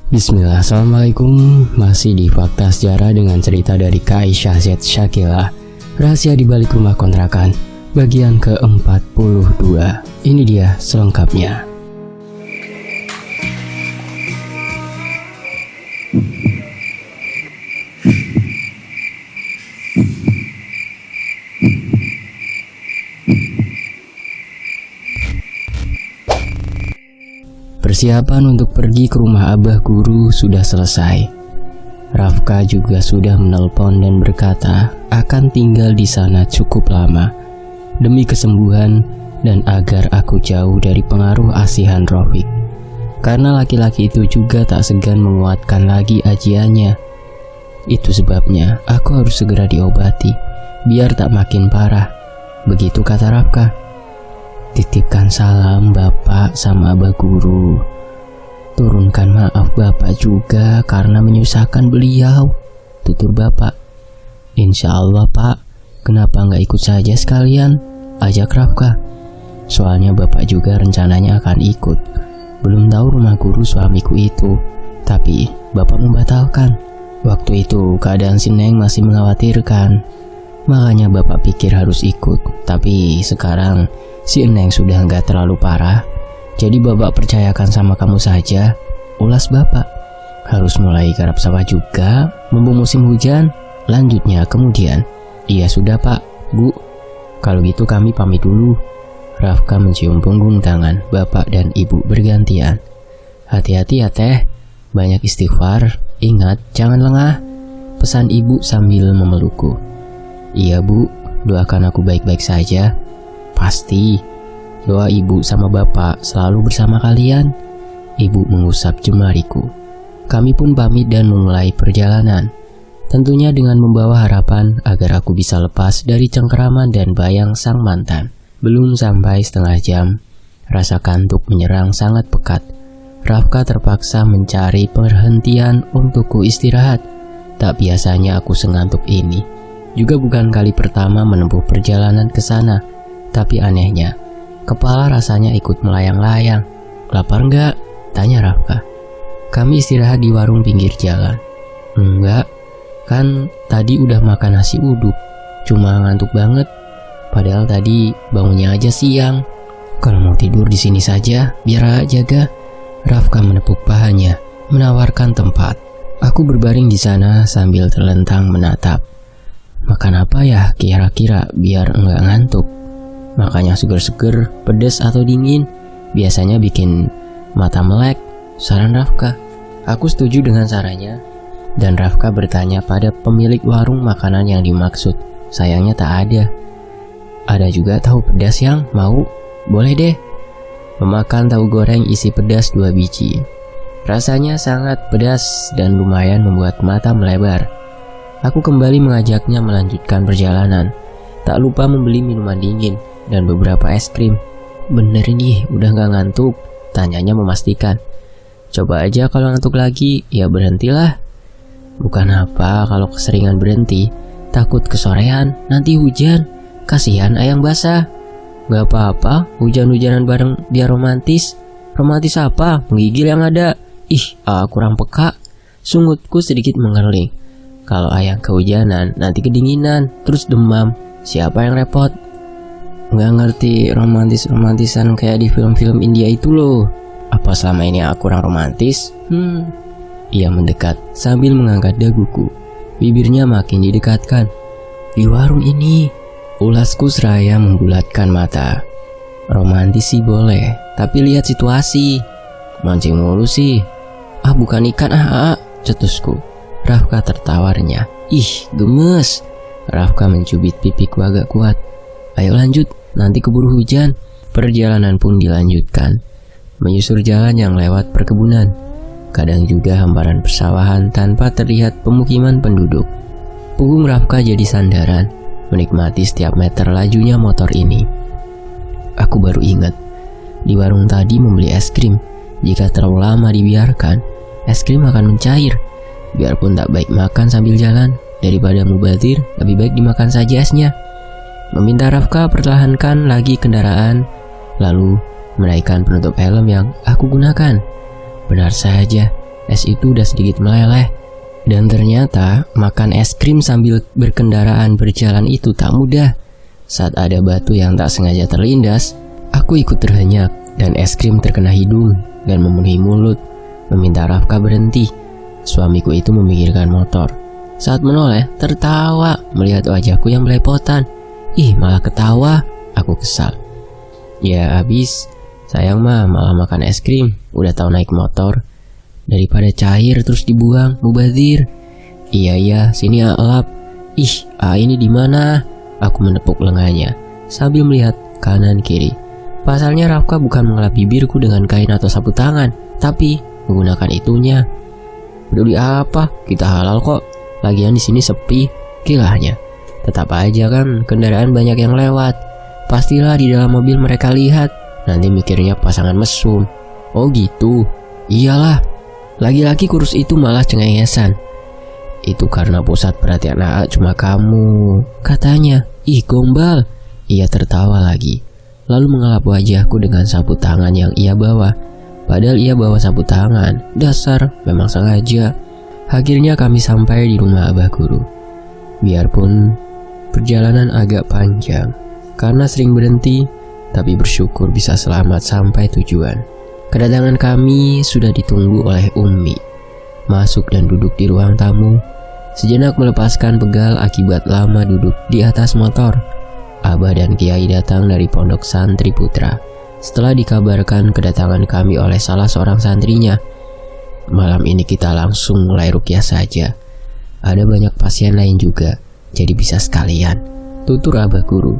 Bismillah, Assalamualaikum. Masih di Fakta Sejarah dengan cerita dari Kak Aisyah Z. Syakila, Rahasia di Balik Rumah Kontrakan, bagian ke-42. Ini dia selengkapnya. Persiapan untuk pergi ke rumah Abah Guru sudah selesai. Rafka juga sudah menelpon dan berkata akan tinggal di sana cukup lama demi kesembuhan dan agar aku jauh dari pengaruh asihan Rafiq. Karena laki-laki itu juga tak segan menguatkan lagi ajiannya. Itu sebabnya aku harus segera diobati biar tak makin parah. Begitu kata Rafka. Titipkan salam Bapak sama Abah Guru. Turunkan maaf Bapak juga karena menyusahkan beliau, tutur Bapak. Insya Allah Pak, kenapa nggak ikut saja sekalian? Ajak Rafka. Soalnya Bapak juga rencananya akan ikut. Belum tahu rumah guru suamiku itu, tapi Bapak membatalkan. Waktu itu keadaan si Neng masih mengkhawatirkan. Makanya Bapak pikir harus ikut. Tapi sekarang si Neng sudah nggak terlalu parah. Jadi Bapak percayakan sama kamu saja. Ulas Bapak. Harus mulai garap sawah juga, mumpung musim hujan. Lanjutnya kemudian, iya sudah Pak, Bu. Kalau gitu kami pamit dulu. Rafka mencium punggung tangan Bapak dan Ibu bergantian. Hati-hati ya Teh, banyak istighfar. Ingat jangan lengah, pesan Ibu sambil memelukku. Iya Bu, doakan aku baik-baik saja. Pasti. Doa Ibu sama Bapak selalu bersama kalian. Ibu mengusap jemariku. Kami pun pamit dan memulai perjalanan. Tentunya dengan membawa harapan agar aku bisa lepas dari cengkeraman dan bayang sang mantan. Belum sampai setengah jam, rasa kantuk menyerang sangat pekat. Rafka terpaksa mencari perhentian untukku istirahat. Tak biasanya aku sengantuk ini. Juga bukan kali pertama menempuh perjalanan ke sana. Tapi anehnya, kepala rasanya ikut melayang-layang. Lapar nggak? Tanya Rafka. Kami istirahat di warung pinggir jalan. Enggak, kan tadi udah makan nasi uduk. Cuma ngantuk banget. Padahal tadi bangunnya aja siang. Kalau mau tidur di sini saja, biar jaga. Rafka menepuk pahanya, menawarkan tempat. Aku berbaring di sana sambil terlentang menatap. Makan apa ya kira-kira biar enggak ngantuk? Makanya seger-seger, pedas atau dingin, biasanya bikin mata melek, saran Rafka. Aku setuju dengan sarannya, dan Rafka bertanya pada pemilik warung makanan yang dimaksud. Sayangnya tak ada. Ada juga tahu pedas yang mau? Boleh deh. Memakan tahu goreng isi pedas 2 biji. Rasanya sangat pedas dan lumayan membuat mata melebar. Aku kembali mengajaknya melanjutkan perjalanan. Tak lupa membeli minuman dingin dan beberapa es krim. Bener nih, udah gak ngantuk? Tanyanya memastikan. Coba aja kalau ngantuk lagi, ya berhentilah. Bukan apa kalau keseringan berhenti, takut kesorean, nanti hujan. Kasihan ayang basah. Gak apa-apa, hujan-hujanan bareng biar romantis. Romantis apa? Menggigil yang ada. Ih, kurang peka. Sungutku sedikit mengerling. Kalau ayang kehujanan, nanti kedinginan, terus demam. Siapa yang repot? Nggak ngerti romantisan kayak di film-film India itu loh. Apa selama ini aku kurang romantis? Ia mendekat sambil mengangkat daguku. Bibirnya makin didekatkan. Di warung ini, ulasku seraya membulatkan mata. Romantis sih boleh, tapi lihat situasi. Mancing mulu sih. Bukan ikan cetusku. Rafka tertawarnya. Ih, gemes. Rafka mencubit pipiku agak kuat. Ayo lanjut, nanti keburu hujan. Perjalanan pun dilanjutkan. Menyusur jalan yang lewat perkebunan. Kadang juga hamparan persawahan tanpa terlihat pemukiman penduduk. Punggung Rafka jadi sandaran, menikmati setiap meter lajunya motor ini. Aku baru ingat, di warung tadi membeli es krim. Jika terlalu lama dibiarkan, es krim akan mencair. Biarpun tak baik makan sambil jalan, daripada mubazir, lebih baik dimakan saja esnya. Meminta Rafka perlahankan lagi kendaraan, lalu menaikkan penutup helm yang aku gunakan. Benar saja, es itu udah sedikit meleleh. Dan ternyata makan es krim sambil berkendaraan berjalan itu tak mudah. Saat ada batu yang tak sengaja terlindas, aku ikut terhenyak dan es krim terkena hidung dan memenuhi mulut, meminta Rafka berhenti. Suamiku itu memikirkan motor. Saat menoleh, tertawa melihat wajahku yang belepotan. Ih, malah ketawa. Aku kesal. Ya habis, sayang mah malah makan es krim. Udah tahu naik motor. Daripada cair terus dibuang, mubazir. Iya, sini elap. Ih, ini di mana? Aku menepuk lengannya sambil melihat kanan kiri. Pasalnya Rafka bukan mengelap bibirku dengan kain atau sapu tangan, tapi menggunakan itunya. Peduli apa? Kita halal kok. Lagian di sini sepi, kilahnya. Tetap aja kan kendaraan banyak yang lewat. Pastilah di dalam mobil mereka lihat. Nanti mikirnya pasangan mesum. Oh gitu. Iyalah. Laki-laki kurus itu malah cengengesan. Itu karena pusat perhatian AA cuma kamu, katanya. Ih, gombal. Ia tertawa lagi, lalu mengelap wajahku dengan sapu tangan yang ia bawa. Padahal ia bawa sapu tangan. Dasar, memang sengaja. Akhirnya kami sampai di rumah Abah Guru. Biarpun perjalanan agak panjang karena sering berhenti, tapi bersyukur bisa selamat sampai tujuan. Kedatangan kami sudah ditunggu oleh Ummi. Masuk dan duduk di ruang tamu, sejenak melepaskan pegal akibat lama duduk di atas motor. Abah dan Kiai datang dari Pondok Santri Putra setelah dikabarkan kedatangan kami oleh salah seorang santrinya. Malam ini kita langsung mulai ruqyah saja. Ada banyak pasien lain juga, jadi bisa sekalian, tutur Abah Guru.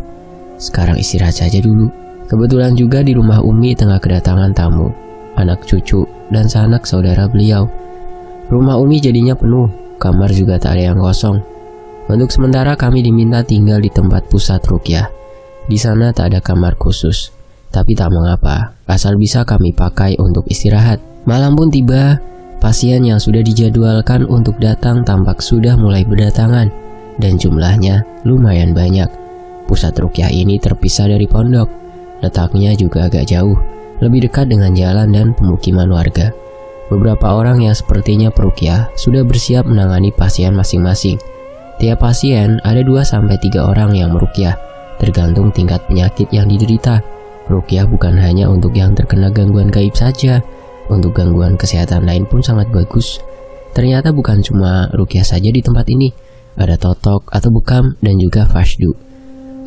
Sekarang istirahat saja dulu. Kebetulan juga di rumah Umi tengah kedatangan tamu, anak cucu dan sanak saudara beliau. Rumah Umi jadinya penuh, kamar juga tak ada yang kosong. Untuk sementara kami diminta tinggal di tempat pusat ruqyah. Di sana tak ada kamar khusus, tapi tak mengapa, asal bisa kami pakai untuk istirahat. Malam pun tiba, pasien yang sudah dijadwalkan untuk datang tampak sudah mulai berdatangan, dan jumlahnya lumayan banyak. Pusat ruqyah ini terpisah dari pondok, letaknya juga agak jauh, lebih dekat dengan jalan dan pemukiman warga. Beberapa orang yang sepertinya peruqyah sudah bersiap menangani pasien masing-masing. Tiap pasien ada 2-3 orang yang meruqyah, tergantung tingkat penyakit yang diderita. Ruqyah bukan hanya untuk yang terkena gangguan gaib saja, untuk gangguan kesehatan lain pun sangat bagus. Ternyata bukan cuma ruqyah saja di tempat ini, ada totok atau bekam dan juga fasdu.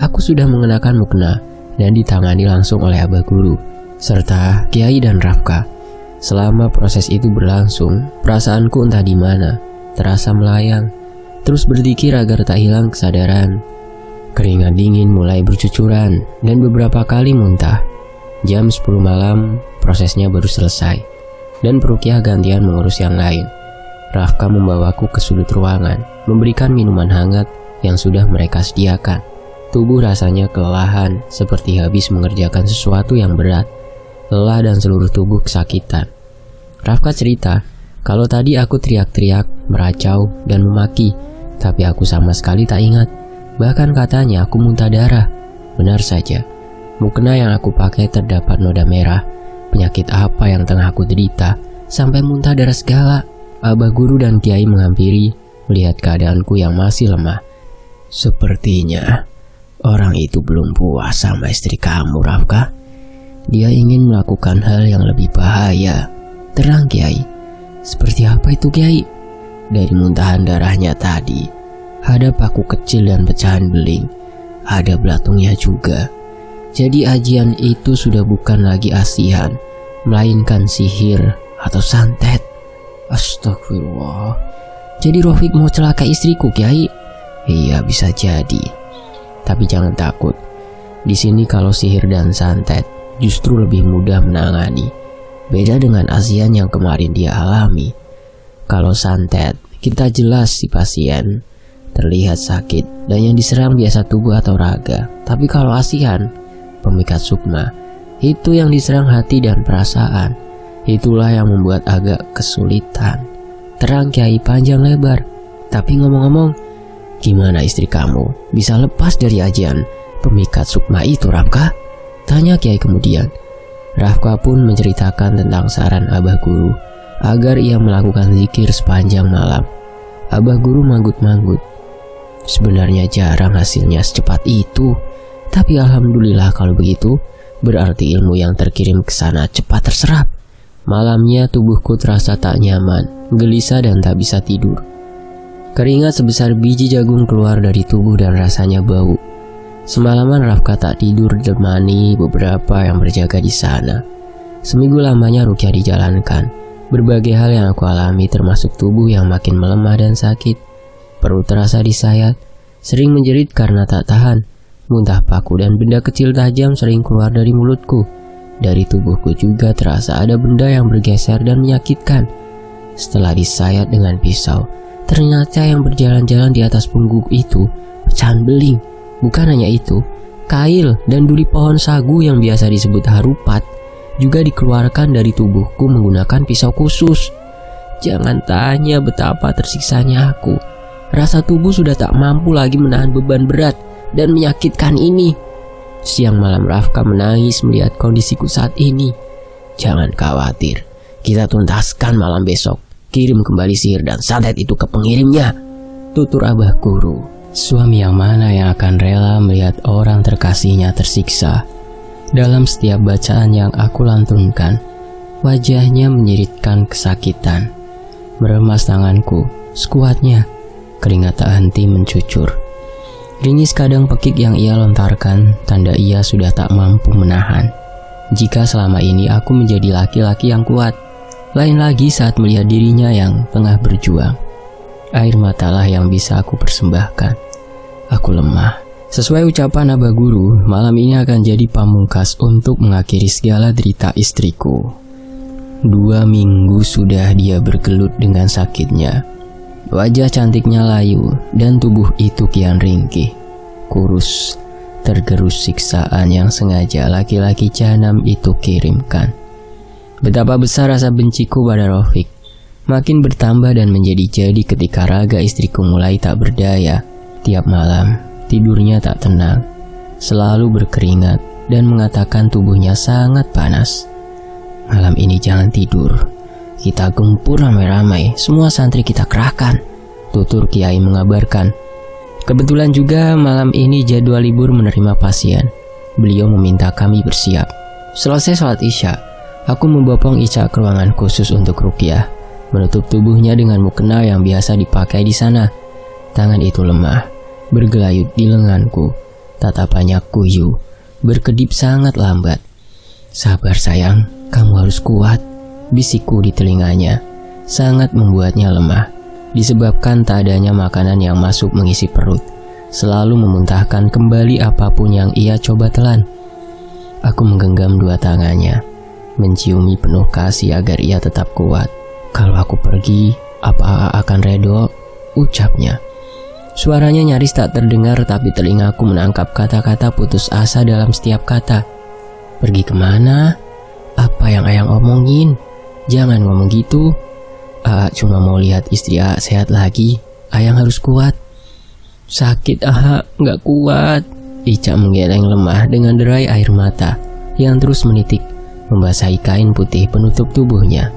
Aku sudah mengenakan mukena dan ditangani langsung oleh Abah Guru serta Kiai dan Rafka. Selama proses itu berlangsung, perasaanku entah di mana terasa melayang, terus berzikir agar tak hilang kesadaran. Keringat dingin mulai bercucuran dan beberapa kali muntah. Jam 10 malam prosesnya baru selesai dan peruqyah gantian mengurus yang lain. Rafka membawaku ke sudut ruangan, memberikan minuman hangat yang sudah mereka sediakan. Tubuh rasanya kelelahan, seperti habis mengerjakan sesuatu yang berat. Lelah dan seluruh tubuh kesakitan. Rafka cerita kalau tadi aku teriak-teriak, meracau dan memaki, tapi aku sama sekali tak ingat. Bahkan katanya aku muntah darah. Benar saja, mukena yang aku pakai terdapat noda merah. Penyakit apa yang tengah aku derita sampai muntah darah segala? Abah Guru dan Kiai menghampiri, melihat keadaanku yang masih lemah. Sepertinya orang itu belum puas sama istri kamu, Rafka. Dia ingin melakukan hal yang lebih bahaya. Terang, Kiai. Seperti apa itu, Kiai? Dari muntahan darahnya tadi, ada paku kecil dan pecahan beling. Ada belatungnya juga. Jadi ajian itu sudah bukan lagi asihan, melainkan sihir atau santet. Astagfirullah. Jadi Rafiq mau celakai istriku, Kiai? Iya, bisa jadi. Tapi jangan takut. Di sini kalau sihir dan santet justru lebih mudah menangani. Beda dengan asian yang kemarin dia alami. Kalau santet, kita jelas si pasien terlihat sakit dan yang diserang biasa tubuh atau raga. Tapi kalau asian, pemikat sukma, itu yang diserang hati dan perasaan. Itulah yang membuat agak kesulitan. Terang, Kiai, panjang lebar. Tapi ngomong-ngomong, gimana istri kamu bisa lepas dari ajian pemikat sukma itu, Rafka? Tanya Kiai kemudian. Rafka pun menceritakan tentang saran Abah Guru agar ia melakukan zikir sepanjang malam. Abah guru manggut-manggut. Sebenarnya jarang hasilnya secepat itu, tapi alhamdulillah kalau begitu, berarti ilmu yang terkirim ke sana cepat terserap. Malamnya tubuhku terasa tak nyaman, gelisah dan tak bisa tidur. Keringat sebesar biji jagung keluar dari tubuh dan rasanya bau. Semalaman Rafka tak tidur ditemani beberapa yang berjaga di sana. Seminggu lamanya rukyah dijalankan. Berbagai hal yang aku alami termasuk tubuh yang makin melemah dan sakit. Perut terasa disayat, sering menjerit karena tak tahan. Muntah paku dan benda kecil tajam sering keluar dari mulutku. Dari tubuhku juga terasa ada benda yang bergeser dan menyakitkan. Setelah disayat dengan pisau, ternyata yang berjalan-jalan di atas punggungku itu pecahan beling. Bukan hanya itu, kail dan duri pohon sagu yang biasa disebut harupat juga dikeluarkan dari tubuhku menggunakan pisau khusus. Jangan tanya betapa tersiksanya aku. Rasa tubuh sudah tak mampu lagi menahan beban berat dan menyakitkan ini. Siang malam Rafka menangis melihat kondisiku saat ini. Jangan khawatir, kita tuntaskan malam besok. Kirim kembali sihir dan santet itu ke pengirimnya, tutur abah guru. Suami yang mana yang akan rela melihat orang terkasihnya tersiksa? Dalam setiap bacaan yang aku lantunkan, wajahnya menyeritkan kesakitan. Meremas tanganku sekuatnya, keringat tak henti mencucur. Ringis kadang pekik yang ia lontarkan, tanda ia sudah tak mampu menahan. Jika selama ini aku menjadi laki-laki yang kuat, lain lagi saat melihat dirinya yang tengah berjuang. Air matalah yang bisa aku persembahkan. Aku lemah. Sesuai ucapan abah guru, malam ini akan jadi pamungkas untuk mengakhiri segala derita istriku. 2 minggu sudah dia bergelut dengan sakitnya. Wajah cantiknya layu dan tubuh itu kian ringkih, kurus, tergerus siksaan yang sengaja laki-laki jahanam itu kirimkan. Betapa besar rasa benciku pada Rafiq makin bertambah dan menjadi-jadi ketika raga istriku mulai tak berdaya. Tiap malam tidurnya tak tenang, selalu berkeringat dan mengatakan tubuhnya sangat panas. Malam ini jangan tidur, kita gempur ramai-ramai, semua santri kita kerahkan, tutur kiai mengabarkan. Kebetulan juga malam ini jadwal libur menerima pasien. Beliau meminta kami bersiap. Selesai sholat isya, aku membopong Ica ke ruangan khusus untuk ruqyah, menutup tubuhnya dengan mukena yang biasa dipakai di sana. Tangan itu lemah, bergelayut di lenganku. Tatapannya kuyu, berkedip sangat lambat. Sabar sayang, kamu harus kuat, bisikku di telinganya. Sangat membuatnya lemah, disebabkan tak adanya makanan yang masuk mengisi perut. Selalu memuntahkan kembali apapun yang ia coba telan. Aku menggenggam 2 tangannya, menciumi penuh kasih agar ia tetap kuat. Kalau aku pergi, apa akan redo? Ucapnya. Suaranya nyaris tak terdengar, tapi telingaku menangkap kata-kata putus asa dalam setiap kata. Pergi kemana? Apa yang Ayang omongin? Jangan ngomong gitu. Cuma mau lihat istri sehat lagi. Ayang harus kuat. Sakit gak kuat. Ica menggeleng lemah dengan derai air mata yang terus menitik, membasahi kain putih penutup tubuhnya.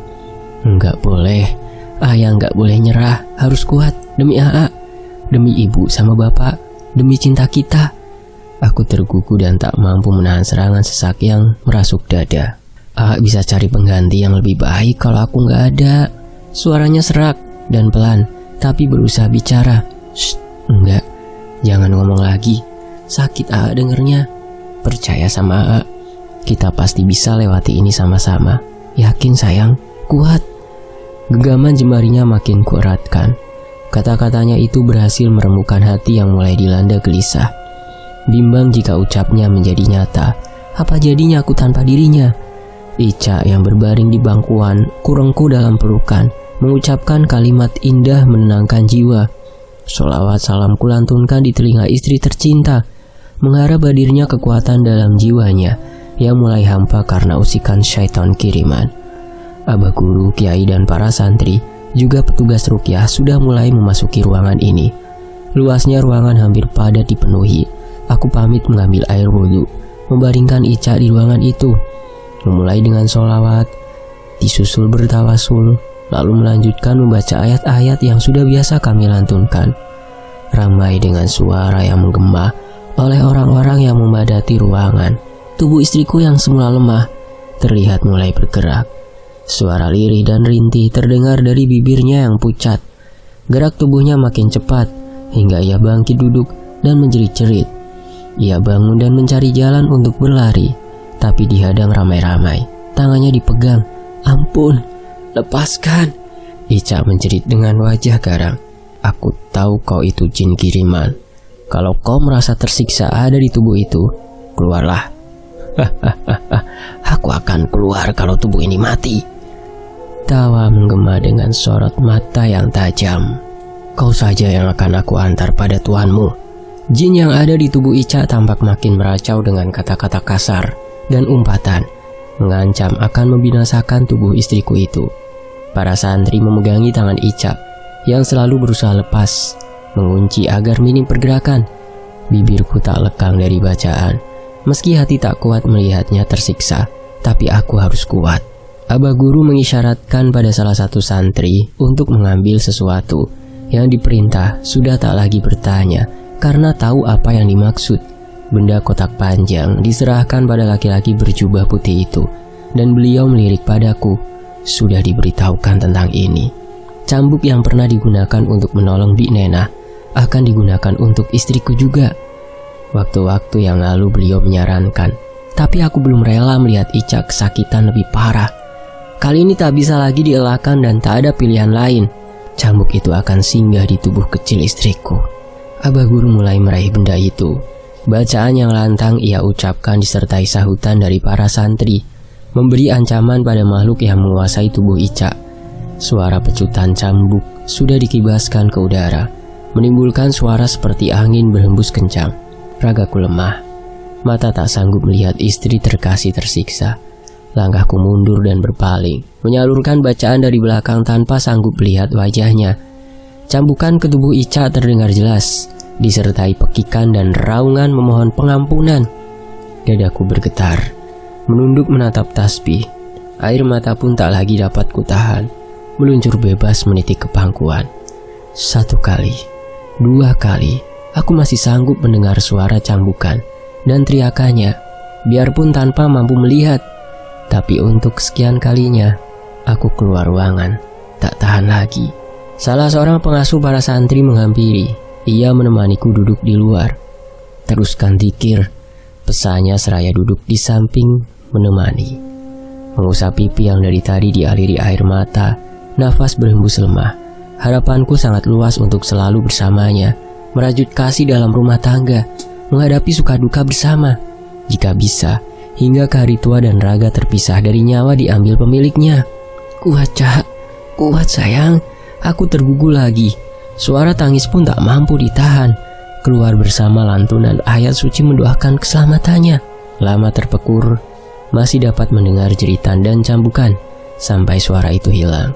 Enggak boleh, Ayang gak boleh nyerah. Harus kuat, demi demi ibu sama bapak, demi cinta kita. Aku tergugu dan tak mampu menahan serangan sesak yang merasuk dada. Bisa cari pengganti yang lebih baik kalau aku gak ada. Suaranya serak dan pelan, tapi berusaha bicara. Shh, enggak, jangan ngomong lagi. Sakit dengernya. Percaya sama kita pasti bisa lewati ini sama-sama. Yakin sayang, kuat. Genggaman jemarinya makin kueratkan. Kata-katanya itu berhasil meremukkan hati yang mulai dilanda gelisah. Bimbang jika ucapnya menjadi nyata. Apa jadinya aku tanpa dirinya? Ica yang berbaring di bangkuan, kurungku dalam pelukan, mengucapkan kalimat indah menenangkan jiwa. Sholawat salam kulantunkan di telinga istri tercinta, mengharap hadirnya kekuatan dalam jiwanya yang mulai hampa karena usikan syaitan kiriman. Abah guru, kiai dan para santri, juga petugas ruqyah sudah mulai memasuki ruangan ini. Luasnya ruangan hampir padat dipenuhi. Aku pamit mengambil air wudhu, membaringkan Ica di ruangan itu. Memulai dengan sholawat, disusul bertawasul, lalu melanjutkan membaca ayat-ayat yang sudah biasa kami lantunkan. Ramai dengan suara yang menggema oleh orang-orang yang memadati ruangan. Tubuh istriku yang semula lemah terlihat mulai bergerak. Suara lirih dan rintih terdengar dari bibirnya yang pucat. Gerak tubuhnya makin cepat hingga ia bangkit duduk dan menjerit-jerit. Ia bangun dan mencari jalan untuk berlari, tapi dihadang ramai-ramai. Tangannya dipegang. "Ampun, lepaskan!" Ica menjerit dengan wajah garang. "Aku tahu kau itu jin kiriman. Kalau kau merasa tersiksa ada di tubuh itu, keluarlah." "Aku akan keluar kalau tubuh ini mati." Tawa menggema dengan sorot mata yang tajam. "Kau saja yang akan aku antar pada tuanmu." Jin yang ada di tubuh Ica tampak makin meracau dengan kata-kata kasar dan umpatan, mengancam akan membinasakan tubuh istriku itu. Para santri memegangi tangan Ica yang selalu berusaha lepas, mengunci agar minim pergerakan. Bibirku tak lekang dari bacaan. Meski hati tak kuat melihatnya tersiksa, tapi aku harus kuat. Abah guru mengisyaratkan pada salah satu santri untuk mengambil sesuatu. Yang diperintah sudah tak lagi bertanya karena tahu apa yang dimaksud. Benda kotak panjang diserahkan pada laki-laki berjubah putih itu, dan beliau melirik padaku. Sudah diberitahukan tentang ini. Cambuk yang pernah digunakan untuk menolong Bik Nenah akan digunakan untuk istriku juga. Waktu-waktu yang lalu beliau menyarankan, tapi aku belum rela melihat Ica kesakitan lebih parah. Kali ini tak bisa lagi dielakkan dan tak ada pilihan lain. Cambuk itu akan singgah di tubuh kecil istriku. Abah guru mulai meraih benda itu. Bacaan yang lantang ia ucapkan disertai sahutan dari para santri, memberi ancaman pada makhluk yang menguasai tubuh Ica. Suara pecutan cambuk sudah dikibaskan ke udara, menimbulkan suara seperti angin berhembus kencang. Ragaku lemah, mata tak sanggup melihat istri terkasih tersiksa. Langkahku mundur dan berpaling, menyalurkan bacaan dari belakang tanpa sanggup melihat wajahnya. Cambukan ke tubuh Ica terdengar jelas, disertai pekikan dan raungan memohon pengampunan. Dadaku bergetar, menunduk menatap tasbih. Air mata pun tak lagi dapat kutahan, meluncur bebas menitik ke pangkuan. 1 kali, 2 kali, aku masih sanggup mendengar suara cambukan dan teriakannya, biarpun tanpa mampu melihat. Tapi untuk sekian kalinya, aku keluar ruangan, tak tahan lagi. Salah seorang pengasuh para santri menghampiri. Ia menemaniku duduk di luar. "Teruskan zikir," pesannya seraya duduk di samping menemani. Mengusap pipi yang dari tadi dialiri air mata, nafas berhembus lemah. Harapanku sangat luas untuk selalu bersamanya, merajut kasih dalam rumah tangga, menghadapi suka duka bersama. Jika bisa, hingga ke hari tua dan raga terpisah dari nyawa diambil pemiliknya. "Kuat, Cak, kuat sayang." Aku tergugul lagi. Suara tangis pun tak mampu ditahan, keluar bersama lantunan ayat suci mendoakan keselamatannya. Lama terpekur, masih dapat mendengar jeritan dan cambukan sampai suara itu hilang.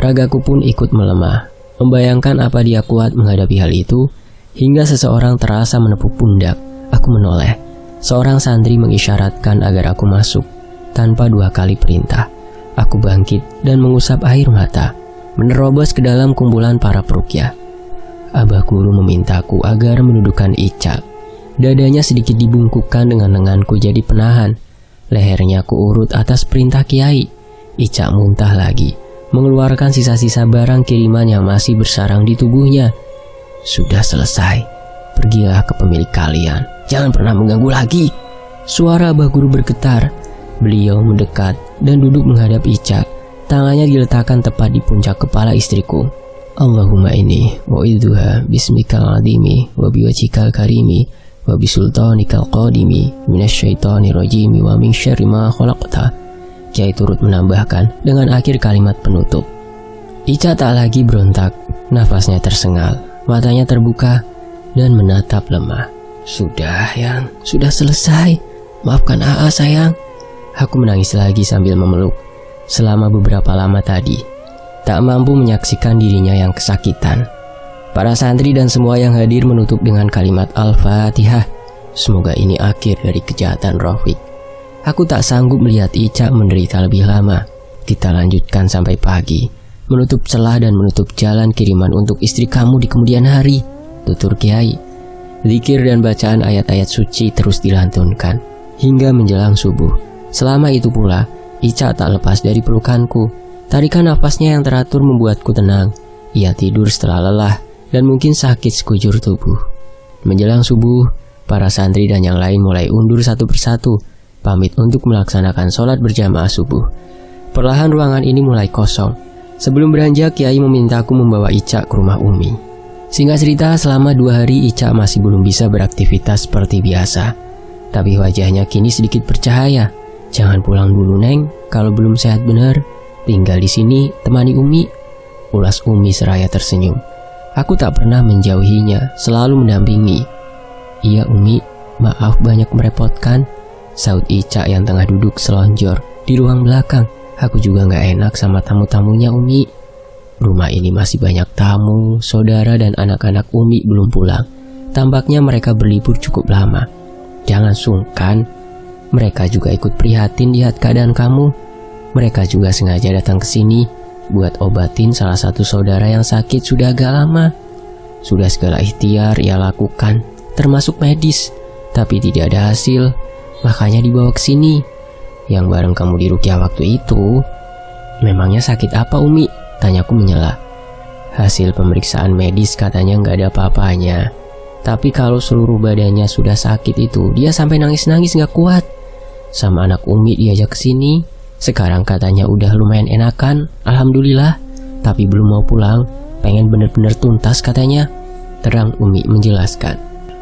Ragaku pun ikut melemah, membayangkan apa dia kuat menghadapi hal itu, hingga seseorang terasa menepuk pundak. Aku menoleh. Seorang santri mengisyaratkan agar aku masuk. Tanpa 2 kali perintah, aku bangkit dan mengusap air mata, menerobos ke dalam kumpulan para peruqyah. Abah guru memintaku agar menundukkan Ica. Dadanya sedikit dibungkukkan dengan lenganku jadi penahan. Lehernya ku urut atas perintah kiai. Ica muntah lagi, mengeluarkan sisa-sisa barang kiriman yang masih bersarang di tubuhnya. "Sudah selesai. Pergilah ke pemilik kalian. Jangan pernah mengganggu lagi." Suara abah guru bergetar. Beliau mendekat dan duduk menghadap Ica. Tangannya diletakkan tepat di puncak kepala istriku. "Allahumma inni wa'idzuha bismikal azimi wa biwajhikal karimi wa bisultanikal qadimi minasyaitonir rajim wa min syarri ma khalaqta." Kiai turut menambahkan dengan akhir kalimat penutup. Ica tak lagi berontak, nafasnya tersengal, matanya terbuka dan menatap lemah. "Sudah, Yang, sudah selesai. Maafkan AA, sayang." Aku menangis lagi sambil memeluk. Selama beberapa lama tadi, tak mampu menyaksikan dirinya yang kesakitan. Para santri dan semua yang hadir menutup dengan kalimat Al-Fatihah. Semoga ini akhir dari kejahatan Rafiq. Aku tak sanggup melihat Ica menderita lebih lama. Kita lanjutkan sampai pagi. menutup celah dan menutup jalan kiriman untuk istri kamu di kemudian hari, tutur Kiai. Zikir dan bacaan ayat-ayat suci terus dilantunkan hingga menjelang subuh. Selama itu pula, Ica tak lepas dari pelukanku. Tarikan nafasnya yang teratur membuatku tenang. Ia tidur setelah lelah dan mungkin sakit sekujur tubuh. Menjelang subuh, para santri dan yang lain mulai undur satu persatu, pamit untuk melaksanakan sholat berjamaah subuh. Perlahan ruangan ini mulai kosong. Sebelum beranjak, Kiai memintaku membawa Ica ke rumah Umi. Singkat cerita, selama 2 hari Ica masih belum bisa beraktivitas seperti biasa. Tapi wajahnya kini sedikit bercahaya. Jangan pulang dulu, Neng. Kalau belum sehat benar, tinggal di sini temani Umi, ulas Umi seraya tersenyum. Aku tak pernah menjauhinya, selalu mendampingi. Iya Umi, maaf banyak merepotkan, saut Ica yang tengah duduk selonjor di ruang belakang. Aku juga gak enak sama tamu-tamunya Umi. Rumah ini masih banyak tamu, saudara dan anak-anak Umi belum pulang. Tampaknya mereka berlibur cukup lama. Jangan sungkan, mereka juga ikut prihatin lihat keadaan kamu. Mereka juga sengaja datang ke sini buat obatin salah satu saudara yang sakit sudah agak lama. Sudah segala ikhtiar ia lakukan, termasuk medis, tapi tidak ada hasil. Makanya dibawa ke sini. Yang bareng kamu di Ruqyah waktu itu, memangnya sakit apa Umi? Tanyaku menyela. Hasil pemeriksaan medis katanya nggak ada apa-apanya. Tapi kalau seluruh badannya sudah sakit itu, dia sampai nangis-nangis nggak kuat. Sama anak Umi diajak ke sini. Sekarang katanya udah lumayan enakan, alhamdulillah. Tapi belum mau pulang, pengen bener-bener tuntas katanya. Terang Umi menjelaskan.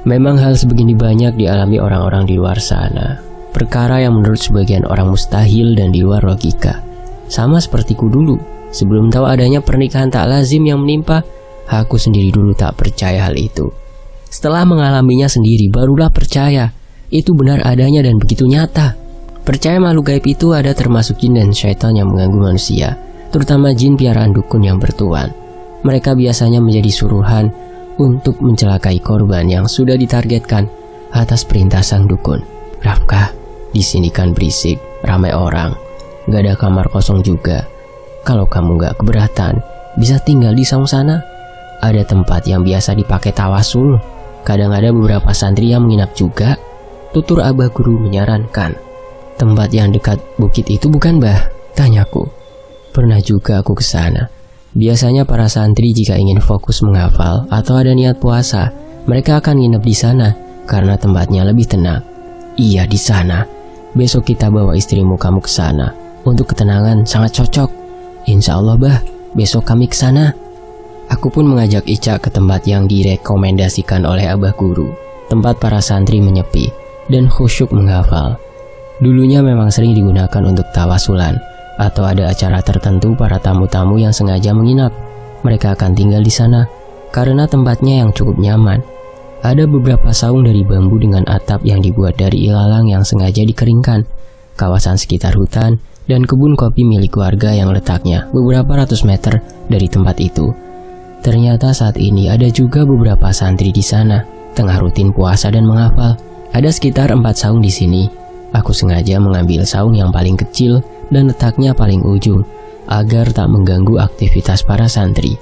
Memang hal sebegini banyak dialami orang-orang di luar sana. Perkara yang menurut sebagian orang mustahil dan di luar logika. Sama sepertiku dulu. Sebelum tahu adanya pernikahan tak lazim yang menimpa, aku sendiri dulu tak percaya hal itu. Setelah mengalaminya sendiri, barulah percaya. Itu benar adanya dan begitu nyata. Percaya makhluk gaib itu ada termasuk jin dan syaitan yang mengganggu manusia, terutama jin piaraan dukun yang bertuan. Mereka biasanya menjadi suruhan untuk mencelakai korban yang sudah ditargetkan atas perintah sang dukun. Rafka, di sini kan berisik, ramai orang, gak ada kamar kosong juga. Kalau kamu gak keberatan, bisa tinggal di saung sana. Ada tempat yang biasa dipakai tawasul. Kadang ada beberapa santri yang menginap juga, tutur Abah Guru menyarankan. Tempat yang dekat bukit itu bukan, Bah? Tanyaku. Pernah juga aku ke sana. Biasanya para santri jika ingin fokus menghafal atau ada niat puasa, mereka akan nginep di sana karena tempatnya lebih tenang. Iya, di sana. Besok kita bawa istrimu kamu ke sana. Untuk ketenangan sangat cocok. Insya Allah, Bah, besok kami ke sana. Aku pun mengajak Ica ke tempat yang direkomendasikan oleh Abah Guru. Tempat para santri menyepi dan khusyuk menghafal. Dulunya memang sering digunakan untuk tawasulan atau ada acara tertentu para tamu-tamu yang sengaja menginap. Mereka akan tinggal di sana karena tempatnya yang cukup nyaman. Ada beberapa saung dari bambu dengan atap yang dibuat dari ilalang yang sengaja dikeringkan. Kawasan sekitar hutan dan kebun kopi milik warga yang letaknya beberapa ratus meter dari tempat itu. Ternyata saat ini ada juga beberapa santri di sana, tengah rutin puasa dan menghafal. Ada sekitar 4 saung di sini. Aku sengaja mengambil saung yang paling kecil dan letaknya paling ujung, agar tak mengganggu aktivitas para santri.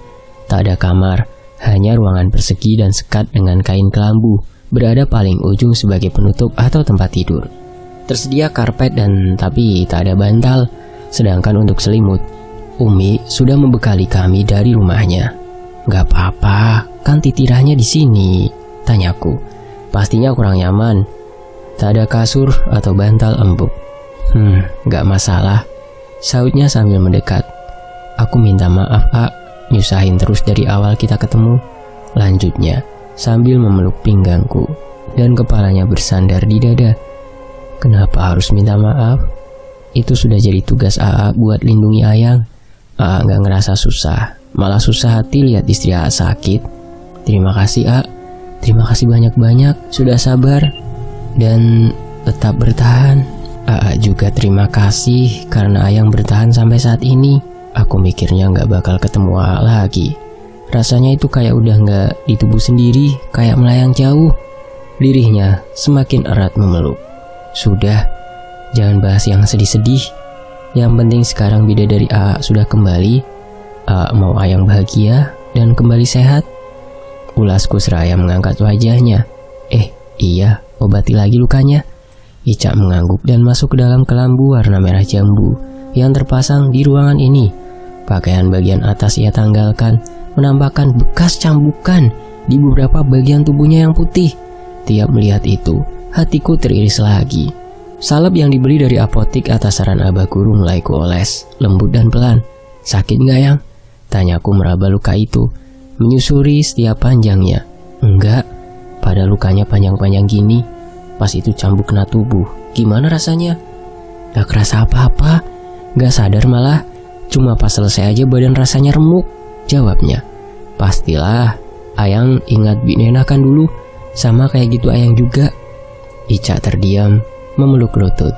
Tak ada kamar, hanya ruangan persegi dan sekat dengan kain kelambu, berada paling ujung sebagai penutup atau tempat tidur. Tersedia karpet dan tapi tak ada bantal. Sedangkan untuk selimut, Umi sudah membekali kami dari rumahnya. Gak apa-apa, kan titirahnya di sini, tanyaku. Pastinya kurang nyaman. Tak ada kasur atau bantal empuk. Gak masalah, sautnya sambil mendekat. Aku minta maaf, A, nyusahin terus dari awal kita ketemu. Lanjutnya, sambil memeluk pinggangku dan kepalanya bersandar di dada. Kenapa harus minta maaf? Itu sudah jadi tugas AA buat lindungi Ayang. AA gak ngerasa susah, malah susah hati lihat istri AA sakit. Terima kasih, A. Terima kasih banyak-banyak sudah sabar dan tetap bertahan. AA juga terima kasih karena Ayang bertahan sampai saat ini. Aku mikirnya gak bakal ketemu AA lagi. Rasanya itu kayak udah gak di tubuh sendiri, kayak melayang jauh. Lirihnya semakin erat memeluk. Sudah, jangan bahas yang sedih-sedih. Yang penting sekarang bidadari AA sudah kembali. Mau Ayang bahagia dan kembali sehat? Ulasku seraya mengangkat wajahnya. Iya, obati lagi lukanya. Ica mengangguk dan masuk ke dalam kelambu warna merah jambu yang terpasang di ruangan ini. Pakaian bagian atas ia tanggalkan, menambahkan bekas cambukan di beberapa bagian tubuhnya yang putih. Tiap melihat itu, hatiku teriris lagi. Salep yang dibeli dari apotik atas saran abah guru mulai kuoles, lembut dan pelan. Sakit nggak, Yang? Tanyaku meraba luka itu, menyusuri setiap panjangnya. Enggak, pada lukanya panjang-panjang gini. Pas itu cambuk kena tubuh, gimana rasanya? Gak kerasa apa-apa, gak sadar malah. Cuma pas selesai aja badan rasanya remuk, jawabnya. Pastilah, Ayang ingat Bi Nena kan dulu, sama kayak gitu Ayang juga. Ica terdiam, memeluk lutut.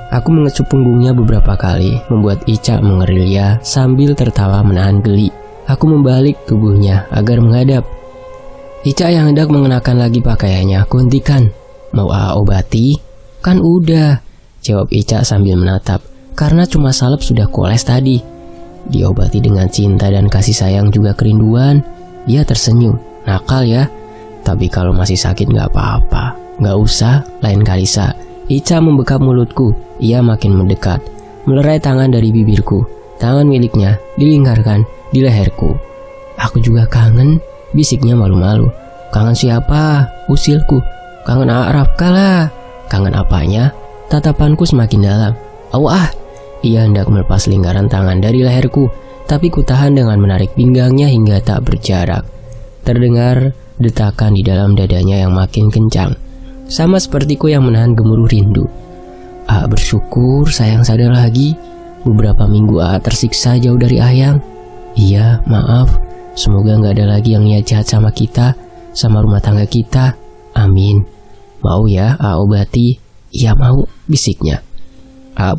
Aku mengecup punggungnya beberapa kali, membuat Ica mengerilya sambil tertawa menahan geli. Aku membalik tubuhnya agar menghadap. Ica yang hendak mengenakan lagi pakaiannya, aku hentikan. Mau obati? Kan udah, jawab Ica sambil menatap. Karena cuma salep sudah koles tadi. Diobati dengan cinta dan kasih sayang juga kerinduan. Dia tersenyum. Nakal ya. Tapi kalau masih sakit gak apa-apa. Gak usah, lain kali sa. Ica membekap mulutku. Ia makin mendekat, melerai tangan dari bibirku. Tangan miliknya dilingkarkan di leherku. Aku juga kangen, bisiknya malu-malu. Kangen siapa? Usilku. Kangen Rafka lah. Kangen apanya? Tatapanku semakin dalam. Ia hendak melepas lingkaran tangan dari leherku, tapi kutahan dengan menarik pinggangnya hingga tak berjarak. Terdengar detakan di dalam dadanya yang makin kencang, sama sepertiku yang menahan gemuruh rindu. Bersyukur sayang sadar lagi. Beberapa minggu tersiksa jauh dari Ayang. Iya, maaf. Semoga gak ada lagi yang niat jahat sama kita, sama rumah tangga kita. Amin. Mau ya obati? Iya mau, bisiknya.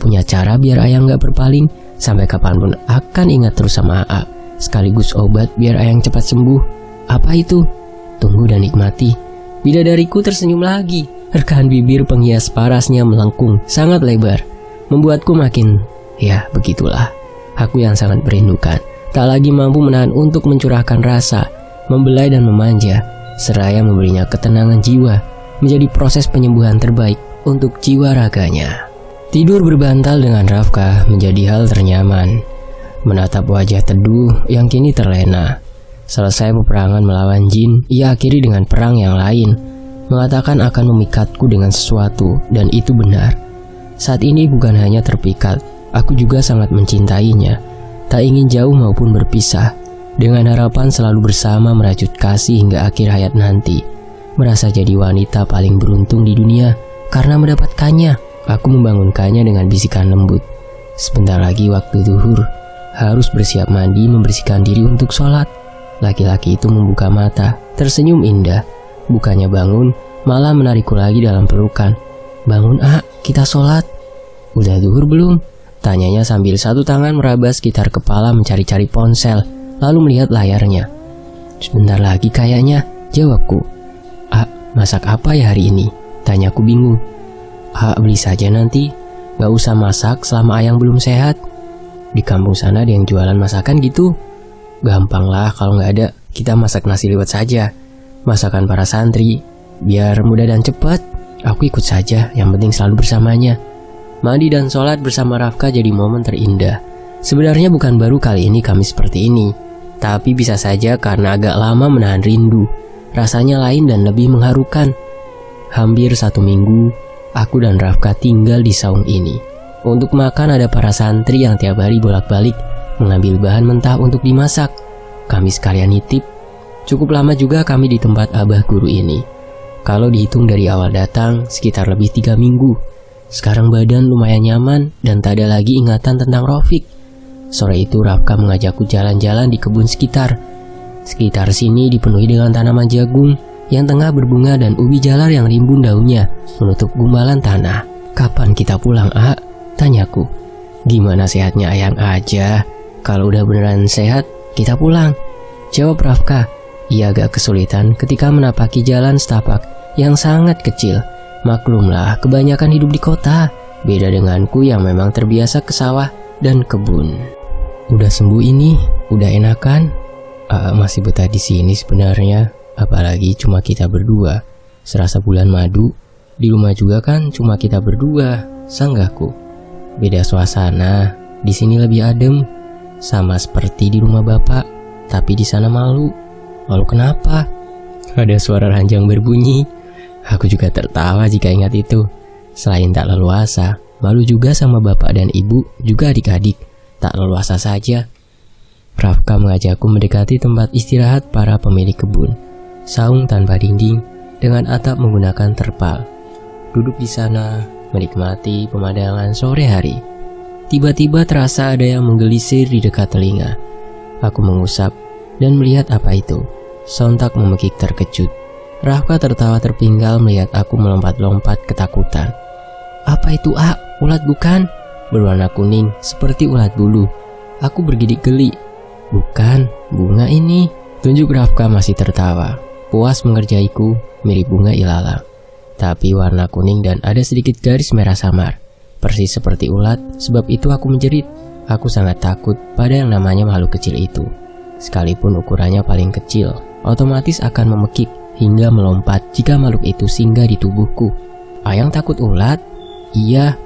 Punya cara biar Ayang gak berpaling. Sampai kapanpun akan ingat terus sama sekaligus obat biar Ayang cepat sembuh. Apa itu? Tunggu dan nikmati. Bidadariku tersenyum lagi. Rekahan bibir penghias parasnya melengkung sangat lebar, membuatku makin, ya begitulah. Aku yang sangat merindukan, tak lagi mampu menahan untuk mencurahkan rasa, membelai dan memanja, seraya memberinya ketenangan jiwa, menjadi proses penyembuhan terbaik untuk jiwa raganya. Tidur berbantal dengan Rafka menjadi hal ternyaman. Menatap wajah teduh yang kini terlena. Selesai peperangan melawan jin, ia akhiri dengan perang yang lain. Mengatakan akan memikatku dengan sesuatu, dan itu benar. Saat ini bukan hanya terpikat, aku juga sangat mencintainya. Tak ingin jauh maupun berpisah, dengan harapan selalu bersama merajut kasih hingga akhir hayat nanti. Merasa jadi wanita paling beruntung di dunia karena mendapatkannya. Aku membangunkannya dengan bisikan lembut. Sebentar lagi waktu zuhur, harus bersiap mandi membersihkan diri untuk sholat. Laki-laki itu membuka mata, tersenyum indah. Bukannya bangun, malah menarikku lagi dalam pelukan. Bangun kita sholat. Udah zuhur belum? Tanyanya sambil satu tangan meraba sekitar kepala mencari-cari ponsel, lalu melihat layarnya. Sebentar lagi kayaknya, jawabku. Masak apa ya hari ini? Tanyaku bingung. Beli saja nanti, gak usah masak selama Ayang belum sehat. Di kampung sana ada yang jualan masakan gitu. Gampang lah kalau gak ada, kita masak nasi liwet saja. Masakan para santri, biar mudah dan cepat. Aku ikut saja, yang penting selalu bersamanya. Mandi dan sholat bersama Rafka jadi momen terindah. Sebenarnya bukan baru kali ini kami seperti ini, tapi bisa saja karena agak lama menahan rindu. Rasanya lain dan lebih mengharukan. Hampir 1 minggu, aku dan Rafka tinggal di saung ini. Untuk makan ada para santri yang tiap hari bolak-balik mengambil bahan mentah untuk dimasak. Kami sekalian nitip. Cukup lama juga kami di tempat abah guru ini. Kalau dihitung dari awal datang, sekitar lebih 3 minggu. Sekarang badan lumayan nyaman dan tak ada lagi ingatan tentang Rafiq. Sore itu Rafka mengajakku jalan-jalan di kebun sekitar. Sekitar sini dipenuhi dengan tanaman jagung yang tengah berbunga dan ubi jalar yang rimbun daunnya menutup gumpalan tanah. Kapan kita pulang, Tanyaku. Gimana sehatnya Ayang aja? Kalau udah beneran sehat, kita pulang, jawab Rafka. Ia agak kesulitan ketika menapaki jalan setapak yang sangat kecil. Maklumlah, kebanyakan hidup di kota. Beda denganku yang memang terbiasa ke sawah dan kebun. Udah sembuh ini? Udah enakan? Masih betah di sini sebenarnya. Apalagi cuma kita berdua. Serasa bulan madu. Di rumah juga kan cuma kita berdua. Sanggahku. Beda suasana. Di sini lebih adem. Sama seperti di rumah bapak. Tapi di sana malu. Malu kenapa? Ada suara ranjang berbunyi. Aku juga tertawa jika ingat itu. Selain tak leluasa, malu juga sama bapak dan ibu, juga adik-adik. Tak leluasa saja. Rafka mengajakku mendekati tempat istirahat para pemilik kebun. Saung tanpa dinding, dengan atap menggunakan terpal. Duduk di sana, menikmati pemandangan sore hari. Tiba-tiba terasa ada yang menggelisir di dekat telinga. Aku mengusap dan melihat apa itu. Sontak memekik terkejut. Rafka tertawa terpinggal melihat aku melompat-lompat ketakutan. Apa itu, Ulat bukan? Berwarna kuning seperti ulat bulu. Aku bergidik geli. Bukan, bunga ini. Tunjuk Rafka masih tertawa. Puas mengerjaiku, mirip bunga ilalang. Tapi warna kuning dan ada sedikit garis merah samar. Persis seperti ulat, sebab itu aku menjerit. Aku sangat takut pada yang namanya makhluk kecil itu. Sekalipun ukurannya paling kecil, otomatis akan memekik hingga melompat jika makhluk itu singgah di tubuhku. Ayang takut ulat? Iya,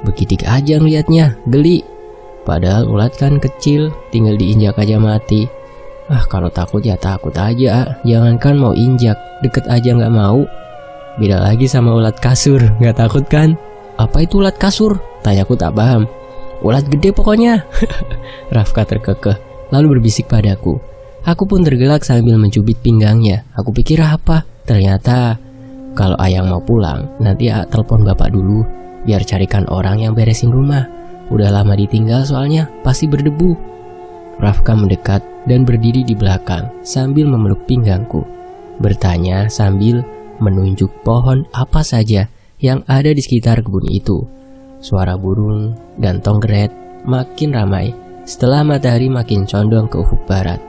begidik aja ngeliatnya, geli. Padahal ulat kan kecil, tinggal diinjak aja mati. Kalau takut ya takut aja, jangankan mau injak, deket aja gak mau. Beda lagi sama ulat kasur, gak takut kan? Apa itu ulat kasur? Tanyaku tak paham. Ulat gede pokoknya. Rafka terkekeh, lalu berbisik padaku. Aku pun tergelak sambil mencubit pinggangnya. Aku pikir apa? Ternyata kalau Ayang mau pulang, nanti telepon bapak dulu, biar carikan orang yang beresin rumah. Udah lama ditinggal soalnya, pasti berdebu. Rafka mendekat dan berdiri di belakang sambil memeluk pinggangku. Bertanya sambil menunjuk pohon apa saja yang ada di sekitar kebun itu. Suara burung dan tonggeret makin ramai setelah matahari makin condong ke ufuk barat.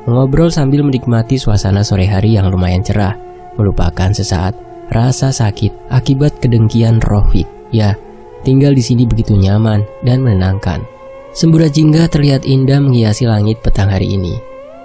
Ngobrol sambil menikmati suasana sore hari yang lumayan cerah, melupakan sesaat rasa sakit akibat kedengkian Rafiq. Ya, tinggal di sini begitu nyaman dan menenangkan. Semburat jingga terlihat indah menghiasi langit petang hari ini.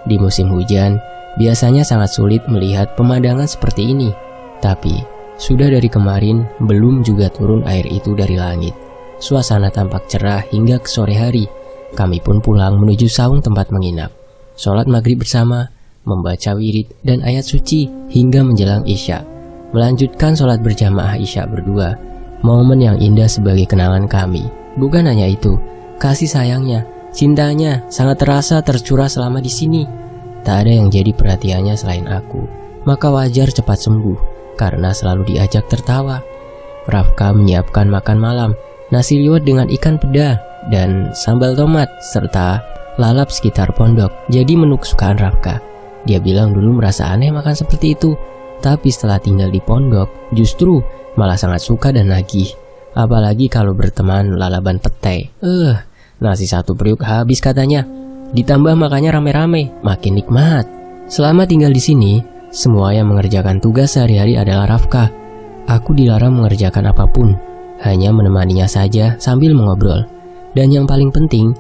Di musim hujan, biasanya sangat sulit melihat pemandangan seperti ini. Tapi, sudah dari kemarin belum juga turun air itu dari langit. Suasana tampak cerah hingga ke sore hari. Kami pun pulang menuju saung tempat menginap. Sholat maghrib bersama, membaca wirid dan ayat suci hingga menjelang isya. Melanjutkan sholat berjamaah isya berdua. Momen yang indah sebagai kenangan kami. Bukan hanya itu, kasih sayangnya, cintanya sangat terasa tercurah selama di sini. Tak ada yang jadi perhatiannya selain aku. Maka wajar cepat sembuh karena selalu diajak tertawa. Rafka menyiapkan makan malam, nasi liwet dengan ikan peda dan sambal tomat serta lalap sekitar pondok. Jadi menu kesukaan Rafka. Dia bilang dulu merasa aneh makan seperti itu, tapi setelah tinggal di pondok justru malah sangat suka dan nagih. Apalagi kalau berteman lalaban petai. Nasi satu periuk habis katanya. Ditambah makannya rame-rame, makin nikmat. Selama tinggal di sini, semua yang mengerjakan tugas sehari-hari adalah Rafka. Aku dilarang mengerjakan apapun, hanya menemaninya saja sambil mengobrol. Dan yang paling penting,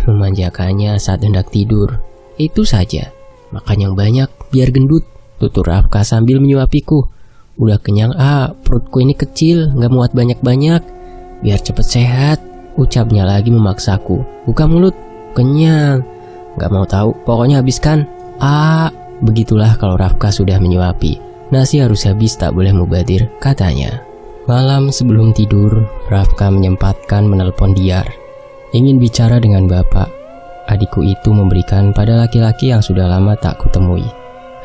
memanjakannya saat hendak tidur. Itu saja. Makan yang banyak biar gendut, tutur Rafka sambil menyuapiku. Udah kenyang perutku ini kecil, gak muat banyak-banyak. Biar cepet sehat, ucapnya lagi memaksaku. Buka mulut, kenyang. Gak mau tahu, pokoknya habiskan. Begitulah kalau Rafka sudah menyuapi. Nasi harus habis, tak boleh mubadir, katanya. Malam sebelum tidur, Rafka menyempatkan menelpon Diar. Ingin bicara dengan bapak. Adikku itu memberikan pada laki-laki yang sudah lama tak kutemui.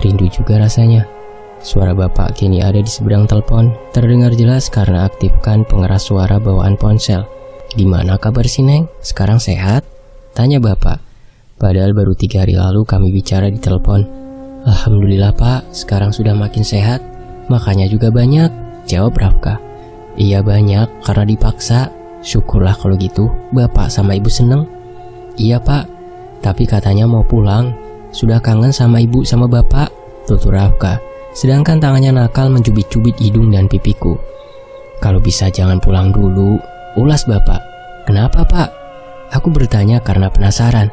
Rindu juga rasanya. Suara bapak kini ada di seberang telepon, terdengar jelas karena aktifkan pengeras suara bawaan ponsel. Gimana kabar si Neng? Sekarang sehat? Tanya bapak. Padahal baru 3 hari lalu kami bicara di telepon. Alhamdulillah pak, sekarang sudah makin sehat. Makanya juga banyak, jawab Rafka. Iya banyak, karena dipaksa. Syukurlah kalau gitu, bapak sama ibu seneng. Iya pak, tapi katanya mau pulang. Sudah kangen sama ibu sama bapak, tutur Rafka. Sedangkan tangannya nakal mencubit-cubit hidung dan pipiku. Kalau bisa jangan pulang dulu, ulas bapak. Kenapa pak? Aku bertanya karena penasaran.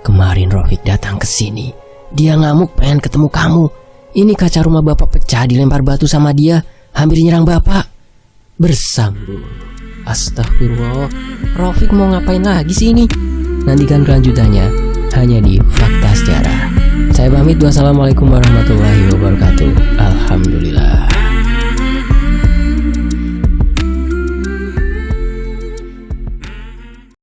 Kemarin Rofik datang ke sini. Dia ngamuk pengen ketemu kamu. Ini kaca rumah bapak pecah dilempar batu sama dia. Hampir nyerang bapak. Bersambung. Astagfirullah. Rofik mau ngapain lagi sih ini? Nantikan kelanjutannya hanya di Fakta Sejarah. Saya pamit. Wassalamualaikum warahmatullahi wabarakatuh. Alhamdulillah.